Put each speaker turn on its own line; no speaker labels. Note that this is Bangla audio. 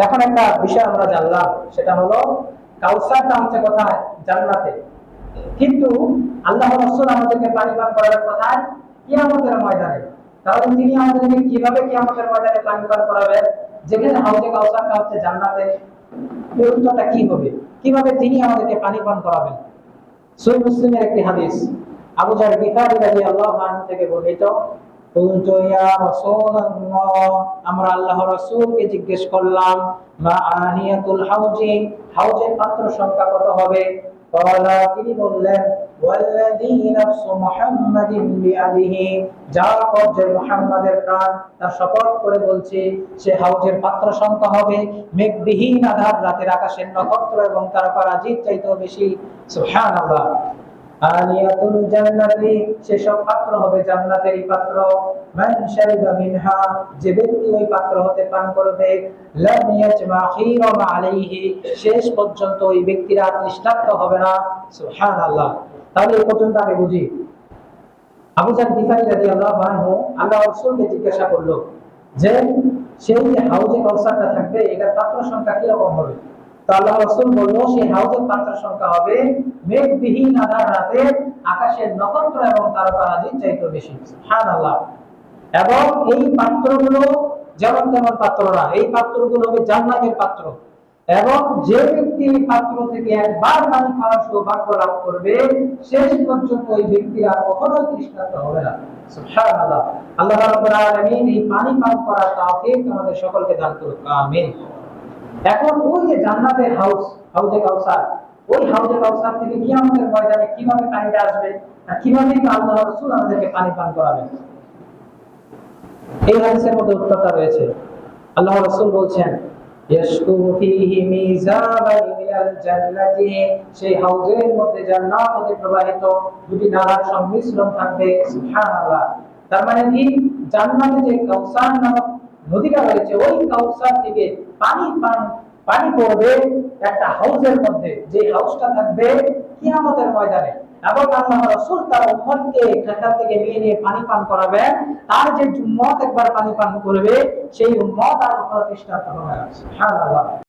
এখন একটা বিষয় আমরা জানলাম, সেটা হলো কাউসারটা হচ্ছে কোথায়? জান্নাতে। কিন্তু আল্লাহ রাসূল আমাদেরকে পানি পান করার কোথায়? কিয়ামতের ময়দানে। তাহলে তিনি আমাদেরকে কিভাবে কিয়ামতের ময়দানে পানি পান করাবেন, যেখানে হাউজে কাউসারটা হচ্ছে জান্নাতে? এই উত্তরটা কি হবে? কিভাবে তিনি আমাদেরকে পানি পান করাবেন? সহিহ মুসলিমের একটি হাদিস, আবু জার গিফারী রাদিয়াল্লাহু আনহু থেকে বর্ণিত। কুলতু ইয়া রাসূলুল্লাহ, আমরা আল্লাহর রাসূলকে জিজ্ঞেস করলাম, মা আনিয়াতুল হাউজি, হাউজের পাত্র সংখ্যা কত হবে? ক্বালা, তিনি বললেন, ওয়াল্লাযী নাফসু মুহাম্মাদিন বিয়াদিহি, যার কবজে মুহাম্মাদের প্রাণ, তার শপথ করে বলছি, সে হাউজের পাত্র সংখ্যা হবে মেঘবিহীন আধার রাতের আকাশের নক্ষত্র এবং তারকারাজির চাইতেও বেশি। সুবহানাল্লাহ। আনিয়াতুল জান্নাতি, সেসব পাত্র হবে জান্নাতেরই পাত্র। মান শারিবা মিনহা, যে ব্যক্তি ওই পাত্র হতে পান করবে, লাম ইয়াজমা খিরাম আলাইহি, শেষ পর্যন্ত ওই ব্যক্তির আর তৃষ্ণার্ত হবে না। সুবহানাল্লাহ। তাহলে এই পর্যন্ত আমি বুঝি। আবু জার গিফারী রাদিয়াল্লাহু আনহু আল্লাহর রাসূলকে জিজ্ঞাসা করলো যে সেই যে হাউজে কাউসারটা থাকবে, এটার পাত্র সংখ্যা কি রকম হবে? তো আল্লাহ রাসূল বলল, সেই হাউজের পাত্র সংখ্যা হবে মেঘবিহীন আধার রাতে আকাশের নক্ষত্র এবং তারকারাজির চাইতে বেশি। সুবহানাল্লাহ। এবং এই পাত্রগুলো যেমন তেমন পাত্র না, এই পাত্রগুলো হবে জান্নাতের পাত্র। এবং যে ব্যক্তি এই পাত্র থেকে একবার পানি খাওয়ার সৌভাগ্য লাভ করবে, শেষ পর্যন্ত ওই ব্যক্তি আর কখনোই তৃষ্ণার্ত হবে না। সুবহানাল্লাহ। আল্লাহ রাব্বুল আলামিন এই পানি পান করার তৌফিক আমাদের সকলকে দান করুন। আমিন। এখন ওই যে জান্নাতের হাউস, হাউজে কাউসার, ওই হাউজে কাউসার থেকে কিয়ামতের ময়দানে কিভাবে পানিটা আসবে আর কিভাবে আল্লাহ রাসূল আমাদেরকে পানি পান করাবেন, এই হাদিসের মধ্যে উত্তরটা রয়েছে। আল্লাহ রাসূল বলছেন, ইয়াশকুরু ফীহি মিযাবান মিনাল জান্নাতি, সেই হাউজের মধ্যে জান্নাত হতে প্রবাহিত দুটি নালার সংমিশ্রণ থাকবে। সুবহানাল্লাহ। তার মানে কি, জান্নাতে যে কাউসার নামক নদীটা রয়েছে, ওই কাউসার থেকে পানি পড়বে একটা হাউজের মধ্যে, যে হাউসটা থাকবে কিয়ামতের ময়দানে। এবং আল্লাহ রাসূল তার উম্মতকে সেখান থেকে নিয়ে পানি পান করাবেন। তার যে উম্মত একবার পানি পান করবে, সেই উম্মত আর কখনো তৃষ্ণার্ত হবে না। সুবহানাল্লাহ।